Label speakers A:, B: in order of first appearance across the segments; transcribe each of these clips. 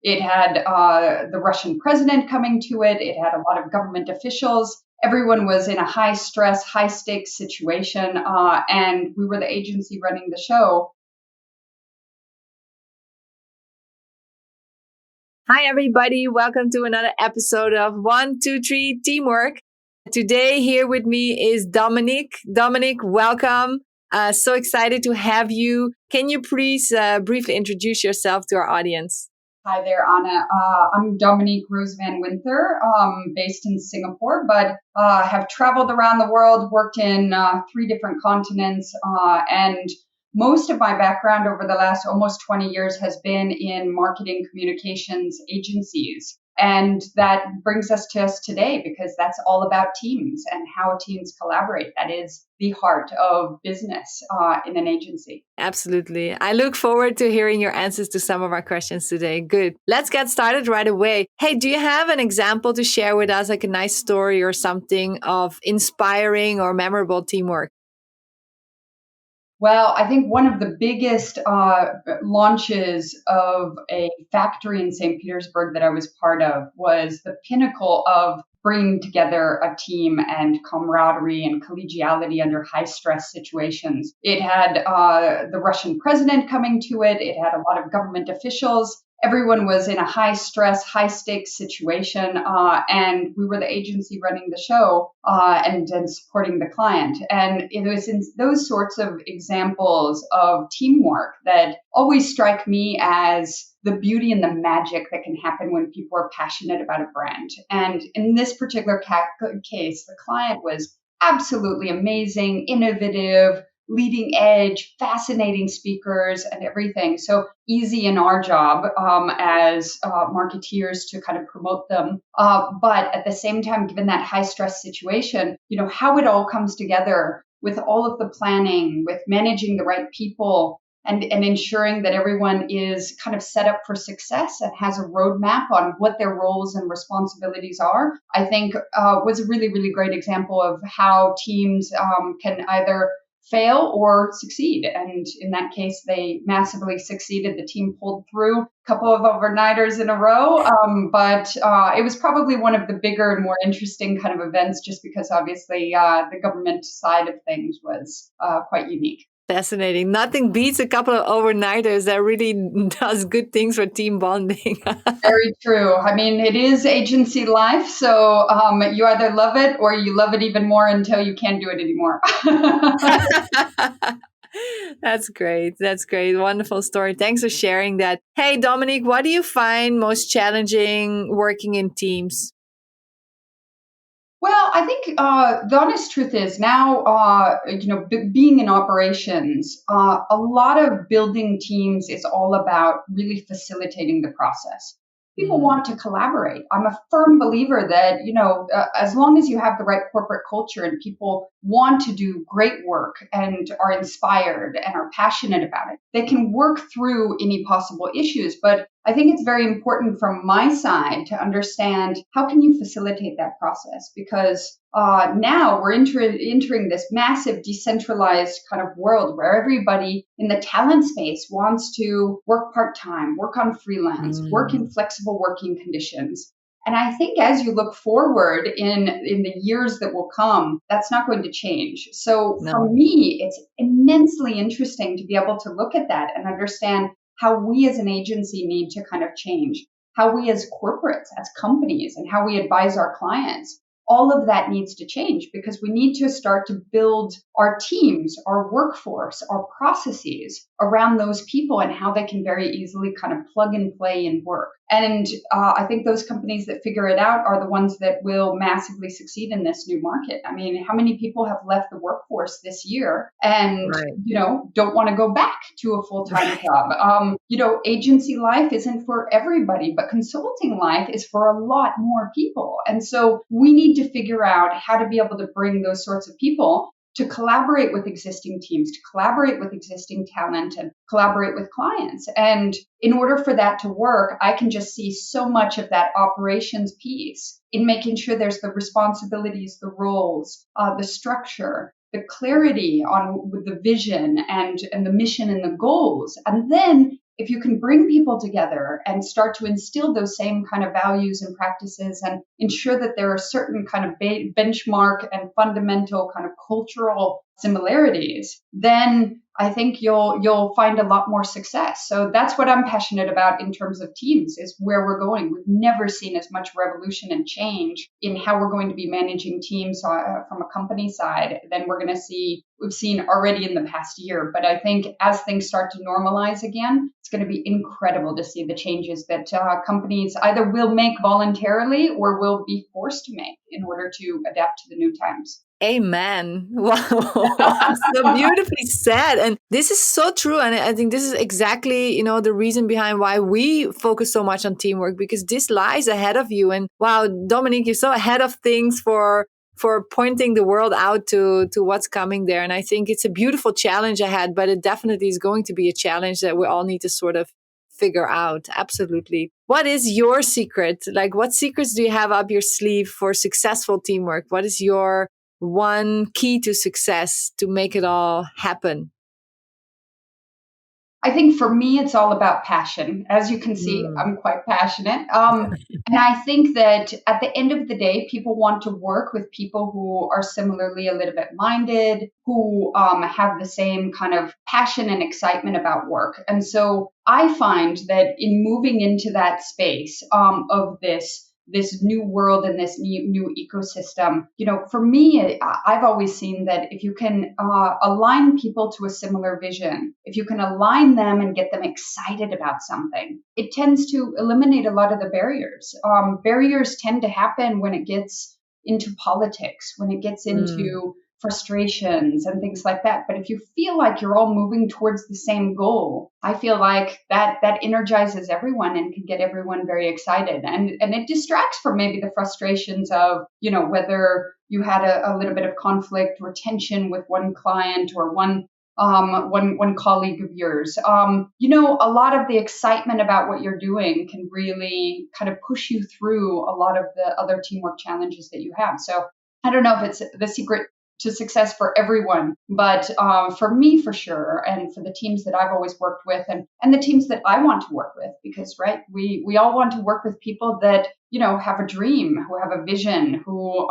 A: It had the Russian president coming to it. It had a lot of government officials. Everyone was in a high stress, high stakes situation, and we were the agency running the show.
B: Hi, everybody. Welcome to another episode of 1, 2, 3 Teamwork. Today, here with me is Dominique. Dominique, welcome. So excited to have you. Can you please briefly introduce yourself to our audience?
A: Hi there, Anna. I'm Dominique Rose Van Winther, based in Singapore, but have traveled around the world, worked in 3 different continents, and most of my background over the last almost 20 years has been in marketing communications agencies. And that brings us to us today because that's all about teams and how teams collaborate. That is the heart of business in an agency.
B: Absolutely. I look forward to hearing your answers to some of our questions today. Good. Let's get started right away. Hey, do you have an example to share with us, like a nice story or something of inspiring or memorable teamwork?
A: Well, I think one of the biggest launches of a factory in St. Petersburg that I was part of was the pinnacle of bringing together a team and camaraderie and collegiality under high stress situations. It had the Russian president coming to it. It had a lot of government officials. Everyone was in a high stress, high stakes situation, and we were the agency running the show and supporting the client. And it was in those sorts of examples of teamwork that always strike me as the beauty and the magic that can happen when people are passionate about a brand. And in this particular case, the client was absolutely amazing, innovative, leading edge, fascinating speakers and everything. So easy in our job as marketeers to kind of promote them. But at the same time, given that high stress situation, how it all comes together with all of the planning, with managing the right people, and ensuring that everyone is kind of set up for success and has a roadmap on what their roles and responsibilities are, I think was a really, really great example of how teams can either fail or succeed. And in that case, they massively succeeded. The team pulled through a couple of overnighters in a row. But it was probably one of the bigger and more interesting kind of events just because obviously the government side of things was quite unique.
B: Fascinating. Nothing beats a couple of overnighters. That really does good things for team bonding.
A: Very true. I mean, it is agency life. So you either love it or you love it even more until you can't do it anymore.
B: That's great. That's great. Wonderful story. Thanks for sharing that. Hey, Dominique, what do you find most challenging working in teams?
A: Well, I think the honest truth is now, being in operations, a lot of building teams is all about really facilitating the process. People want to collaborate. I'm a firm believer that, as long as you have the right corporate culture and people want to do great work and are inspired and are passionate about it, they can work through any possible issues. But I think it's very important from my side to understand how can you facilitate that process because now we're entering this massive decentralized kind of world where everybody in the talent space wants to work part-time, work on freelance, work in flexible working conditions. And I think as you look forward in the years that will come, that's not going to change. So for me, it's immensely interesting to be able to look at that and understand how we as an agency need to kind of change, how we as corporates, as companies, and how we advise our clients. All of that needs to change because we need to start to build our teams, our workforce, our processes around those people and how they can very easily kind of plug and play and work. And I think those companies that figure it out are the ones that will massively succeed in this new market. I mean, how many people have left the workforce this year and, don't want to go back to a full-time job? Agency life isn't for everybody, but consulting life is for a lot more people. And so we need to figure out how to be able to bring those sorts of people to collaborate with existing teams, to collaborate with existing talent and collaborate with clients. And in order for that to work, I can just see so much of that operations piece in making sure there's the responsibilities, the roles, the structure, the clarity on with the vision and the mission and the goals. And then if you can bring people together and start to instill those same kind of values and practices and ensure that there are certain kind of benchmark and fundamental kind of cultural similarities, then I think you'll find a lot more success. So that's what I'm passionate about in terms of teams, is where we're going. We've never seen as much revolution and change in how we're going to be managing teams from a company side than we've seen already in the past year. But I think as things start to normalize again, it's going to be incredible to see the changes that companies either will make voluntarily or will be forced to make in order to adapt to the new times.
B: Amen. Wow. So beautifully said. And this is so true. And I think this is exactly, the reason behind why we focus so much on teamwork, because this lies ahead of you. And wow, Dominique, you're so ahead of things for pointing the world out to what's coming there. And I think it's a beautiful challenge ahead, but it definitely is going to be a challenge that we all need to sort of figure out. Absolutely. What is your secret? Like, what secrets do you have up your sleeve for successful teamwork? What is your one key to success to make it all happen?
A: I think for me, it's all about passion. As you can see, I'm quite passionate. And I think that at the end of the day, people want to work with people who are similarly a little bit minded, who have the same kind of passion and excitement about work. And so I find that in moving into that space of this new world and this new ecosystem, for me, I've always seen that if you can align people to a similar vision, if you can align them and get them excited about something, it tends to eliminate a lot of the barriers. Barriers tend to happen when it gets into politics, when it gets into frustrations and things like that. But if you feel like you're all moving towards the same goal, I feel like that energizes everyone and can get everyone very excited. And it distracts from maybe the frustrations of, whether you had a little bit of conflict or tension with one client or one colleague of yours. A lot of the excitement about what you're doing can really kind of push you through a lot of the other teamwork challenges that you have. So I don't know if it's the secret to success for everyone, but for me, for sure, and for the teams that I've always worked with, and the teams that I want to work with, because we all want to work with people that have a dream, who have a vision, who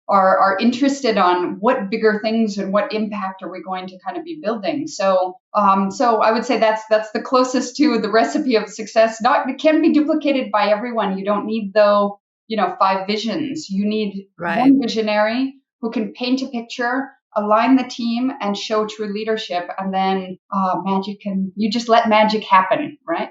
A: are interested on what bigger things and what impact are we going to kind of be building. So I would say that's the closest to the recipe of success. It can be duplicated by everyone. You don't need 5 visions. You need one visionary who can paint a picture, align the team, and show true leadership. And then you just let magic happen, right?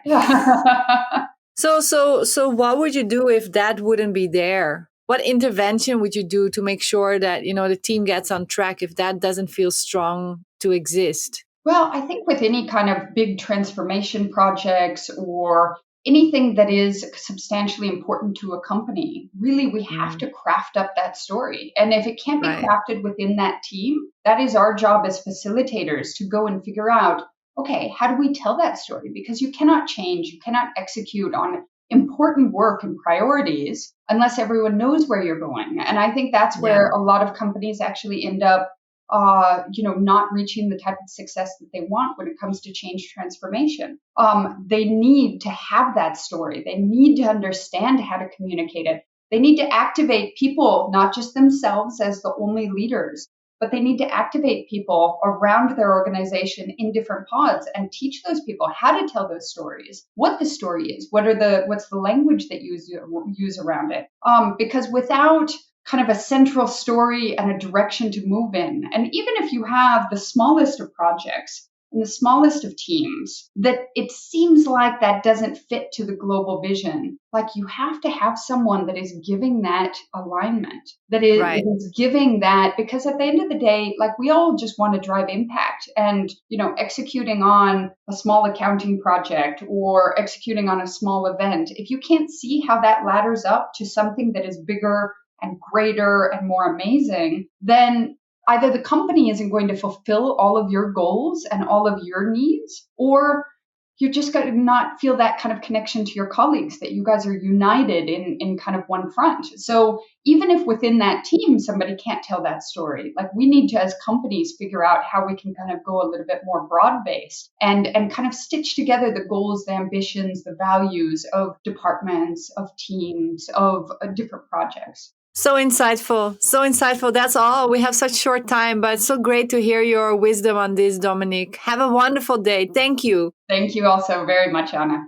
B: So what would you do if that wouldn't be there? What intervention would you do to make sure that, the team gets on track if that doesn't feel strong to exist?
A: Well, I think with any kind of big transformation projects or anything that is substantially important to a company, really, we have to craft up that story. And if it can't be crafted within that team, that is our job as facilitators to go and figure out, okay, how do we tell that story? Because you cannot change, you cannot execute on important work and priorities unless everyone knows where you're going. And I think that's where a lot of companies actually end up not reaching the type of success that they want when it comes to change transformation. They need to have that story. They need to understand how to communicate it. They need to activate people, not just themselves as the only leaders, but they need to activate people around their organization in different pods and teach those people how to tell those stories, what the story is, what's the language that you use around it. Because without kind of a central story and a direction to move in. And even if you have the smallest of projects and the smallest of teams, that it seems like that doesn't fit to the global vision. Like you have to have someone that is giving that alignment, that is giving that, because at the end of the day, like we all just want to drive impact, and, executing on a small accounting project or executing on a small event, if you can't see how that ladders up to something that is bigger and greater and more amazing, then either the company isn't going to fulfill all of your goals and all of your needs, or you're just going to not feel that kind of connection to your colleagues, that you guys are united in kind of one front. So even if within that team somebody can't tell that story, like we need to, as companies, figure out how we can kind of go a little bit more broad based and kind of stitch together the goals, the ambitions, the values of departments, of teams, of different projects.
B: So insightful. So insightful. That's all. We have such short time, but so great to hear your wisdom on this, Dominique. Have a wonderful day. Thank you.
A: Thank you also very much, Anna.